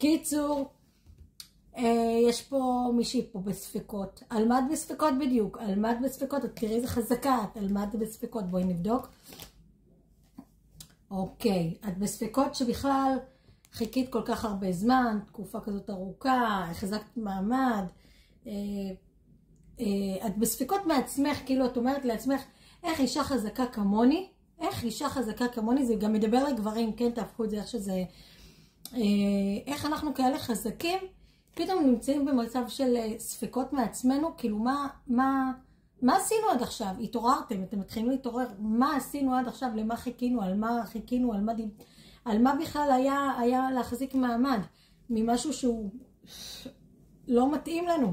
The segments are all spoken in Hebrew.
קיצור, יש פה מישהי פה בספקות. על מה את בספקות בדיוק? על מה את בספקות? את תראי איזה חזקה את. על מה את בספקות? בואי נבדוק. אוקיי, את בספקות שבכלל חיכית כל כך הרבה זמן, תקופה כזאת ארוכה, החזקת מעמד. את בספקות מעצמך, כאילו את אומרת לעצמך, איך אישה חזקה כמוני? איך אישה חזקה כמוני? זה גם מדבר לגברים, כן? תהפכו את זה איך שזה... איך אנחנו כאלה חזקים? פתאום נמצאים במצב של ספקות מעצמנו, כאילו מה עשינו עד עכשיו? התעוררתם, אתם מתחילים להתעורר, מה עשינו עד עכשיו, למה חיכינו, על מה חיכינו, על מה בכלל היה להחזיק מעמד, ממשהו שהוא לא מתאים לנו.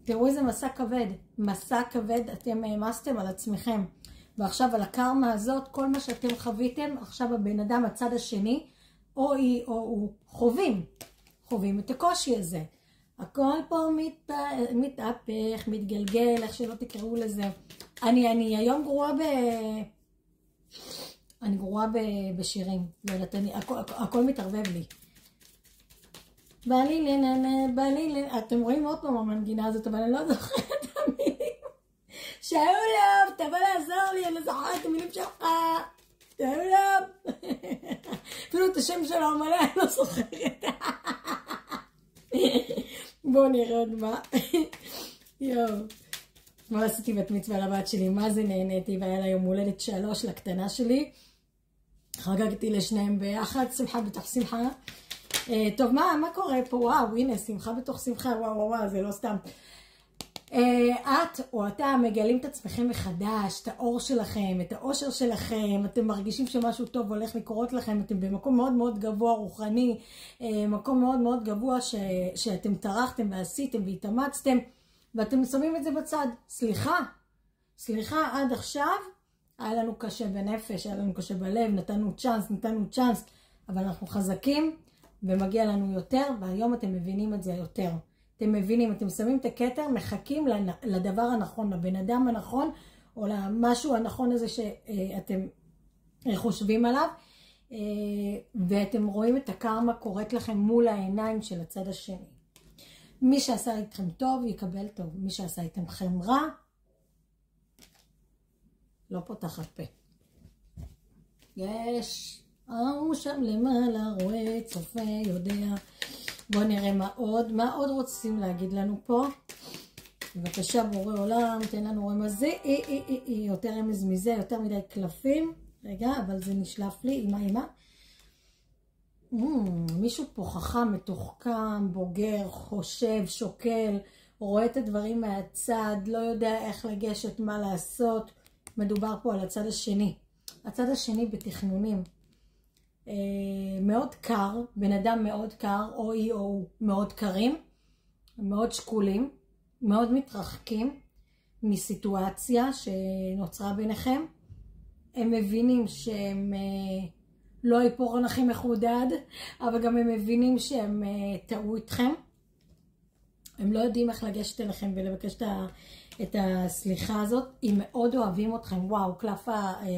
תראו איזה מסע כבד, מסע כבד אתם העמסתם על עצמכם, ועכשיו על הקרמה הזאת, כל מה שאתם חוויתם, עכשיו הבן אדם הצד השני, או היא או הוא חווים את הקושי הזה. הכל פה מתהפך, מתגלגל, איך שלא תקראו לזה. אני היום גרועה בשירים. לא יודעת, הכל מתערבב לי. בא לי, אתם רואים עוד פעם המנגינה הזאת, אבל אני לא זוכרת את המילים. שאולוב, תבוא לעזור לי, אני לא זוכרת את המילים שלך. שאולוב. אפילו את השם שלו המלא, אני לא זוכרת. בואו נראה עוד מה. יואו. מה עשיתי בת מצווה לבת שלי? מה זה נהניתי? והיה לה יום הולדת 3 לקטנה שלי. חגגתי לשניהם ביחד. שמחה בתוך שמחה. טוב, מה קורה פה? וואו, הנה, שמחה בתוך שמחה. וואו, זה לא סתם. את או אתה מגלים את עצמכם מחדש, את האור שלכם, את האושר שלכם, אתם מרגישים שמשהו טוב הולך לקרות לכם, אתם במקום מאוד מאוד גבוה רוחני, מקום מאוד מאוד גבוה שאתם טרחתם ועשיתם והתאמצתם, ואתם שמים את זה בצד. סליחה, עד עכשיו היה לנו קשה בנפש, היה לנו קשה בלב, נתנו צ'אנס, אבל אנחנו חזקים ומגיע לנו יותר, והיום אתם מבינים את זה יותר. אתם מבינים, אתם שמים את הכתר, מחכים לדבר הנכון, לבן אדם הנכון, או למשהו הנכון הזה שאתם חושבים עליו, ואתם רואים את הקרמה קורית לכם מול העיניים של הצד השני. מי שעשה איתכם טוב, יקבל טוב. מי שעשה איתכם רע, לא פותחת פה. יש, שם למעלה, רואה, צופה, יודע. בואו נראה מה עוד רוצים להגיד לנו פה. בבקשה בורא עולם, תן לנו רמז, יותר רמז מזה, יותר מדי קלפים. רגע, אבל זה נשלף לי, אמא. מישהו פה חכם, מתוחכם, בוגר, חושב, שוקל, רואה את הדברים מהצד, לא יודע איך לגשת, מה לעשות. מדובר פה על הצד השני. הצד השני בתכנונים. מאוד קר, בן אדם מאוד קר, או היא או הוא מאוד קרים, מאוד שקולים, מאוד מתרחקים, מסיטואציה שנוצרה ביניכם. הם מבינים שהם לא היפורון הכי מחודד, אבל גם הם מבינים שהם טעו איתכם. הם לא יודעים איך לגשת אליכם ולבקש את הסליחה הזאת. הם מאוד אוהבים אתכם. וואו, קלף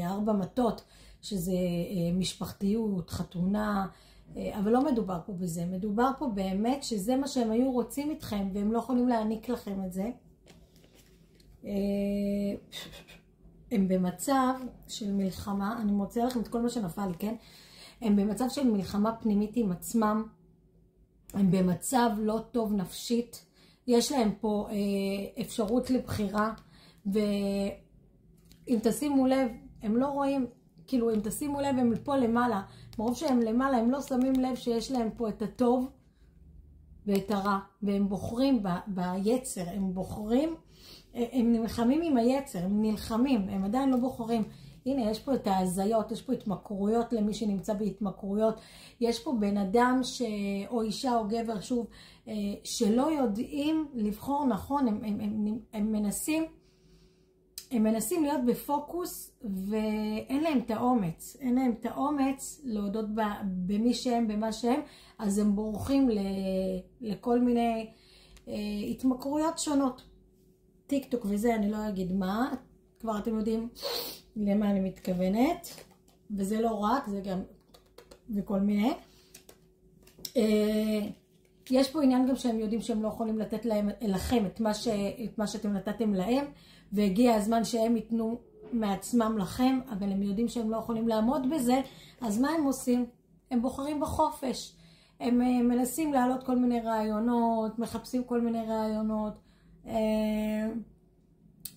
4 מטות, שזה משפחתיות, חתונה, אבל לא מדובר פה בזה. מדובר פה באמת שזה מה שהם היו רוצים איתכם, והם לא יכולים להעניק לכם את זה. הם במצב של מלחמה, אני מוצא לכם את כל מה שנפל לי, כן? הם במצב של מלחמה פנימית עם עצמם, הם במצב לא טוב נפשית, יש להם פה אפשרות לבחירה, ואם תשימו לב, הם לא רואים, כאילו אם תשימו לב הם פה למעלה, מרוב שהם למעלה הם לא שמים לב שיש להם פה את הטוב ואת הרע, והם בוחרים ביצר, הם בוחרים, הם נלחמים עם היצר, הם נלחמים, הם עדיין לא בוחרים. הנה, יש פה את ההזיות, יש פה התמכרויות למי שנמצא בהתמכרויות, יש פה בן אדם או אישה או גבר, שוב, שלא יודעים לבחור נכון, הם מנסים להיות בפוקוס, ואין להם את האומץ, אין להם את האומץ להודות במי שהם, במה שהם, אז הם בורחים לכל מיני התמכרויות שונות. טיק טוק וזה, אני לא אגיד מה, כבר אתם יודעים למה אני מתכוונת, וזה לא רק, זה גם וכל מיני. יש פה עניין גם שהם יודעים שהם לא יכולים לתת לכם את מה שאתם נתתם להם, והגיע הזמן שהם ייתנו מעצמם לכם, אבל הם יודעים שהם לא יכולים לעמוד בזה, אז מה הם עושים? הם בוחרים בחופש. הם מנסים להעלות כל מיני רעיונות, מחפשים כל מיני רעיונות.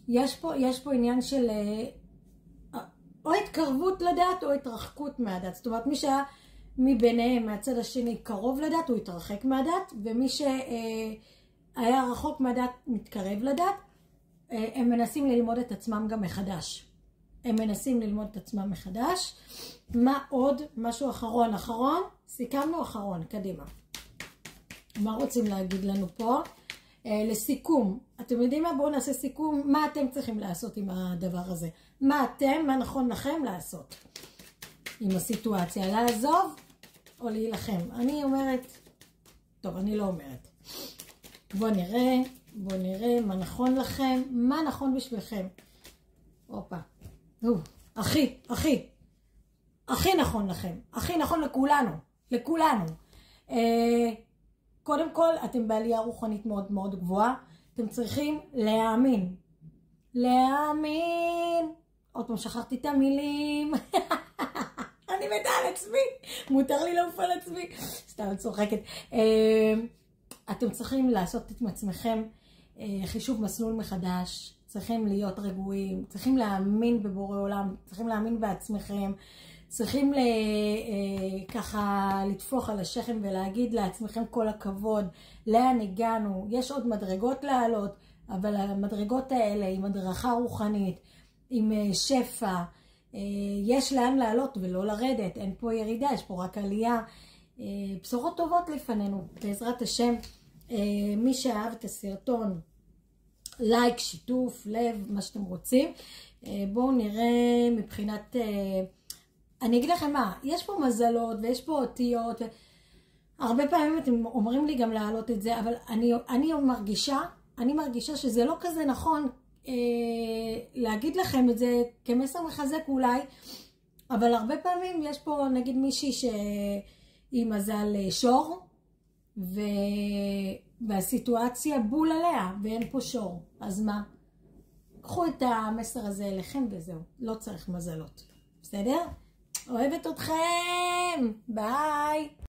יש פה עניין של או התקרבות לדת או התרחקות מהדת. זאת אומרת, מי שהיה מביניהם מהצד השני קרוב לדת הוא התרחק מהדת, ומי שהיה רחוק מהדת מתקרב לדת. הם מנסים ללמוד את עצמם גם מחדש. הם מנסים ללמוד את עצמם מחדש. מה עוד? משהו אחרון? סיכמנו אחרון, קדימה. מה רוצים להגיד לנו פה? לסיכום, אתם יודעים מה? בואו נעשה סיכום, מה אתם צריכים לעשות עם הדבר הזה? מה נכון לכם לעשות עם הסיטואציה? לעזוב או להילחם? אני אומרת, טוב, אני לא אומרת. בואו נראה מה נכון לכם, מה נכון בשבילכם. הופה, הכי נכון לכם, הכי נכון לכולנו. קודם כל, אתם בעלייה רוחנית מאוד מאוד גבוהה, אתם צריכים להאמין. עוד פעם שכחתי את המילים. אני מתה על עצמי, מותר לי לעוף על עצמי. סתם צוחקת. אתם צריכים לעשות את עצמכם חישוב מסלול מחדש, צריכים להיות רגועים, צריכים להאמין בבורא עולם, צריכים להאמין בעצמכם, צריכים ככה לטפוח על השכם ולהגיד לעצמכם כל הכבוד, לאן הגענו, יש עוד מדרגות לעלות, אבל המדרגות האלה עם הדרכה רוחנית, עם שפע, יש לאן לעלות ולא לרדת, אין פה ירידה, יש פה רק עלייה, בשורות טובות לפנינו, בעזרת השם. מי שאהב את הסרטון, לייק, שיתוף, לב, מה שאתם רוצים. בואו נראה מבחינת, אני אגיד לכם מה, יש פה מזלות ויש פה אותיות, הרבה פעמים אתם אומרים לי גם להעלות את זה, אבל אני מרגישה שזה לא כזה נכון להגיד לכם את זה כמסר מחזק אולי, אבל הרבה פעמים יש פה נגיד מישהי שהיא מזל שור, והסיטואציה בול עליה ואין פה שור, אז מה? קחו את המסר הזה אליכם וזהו, לא צריך מזלות, בסדר? אוהבת אתכם, ביי.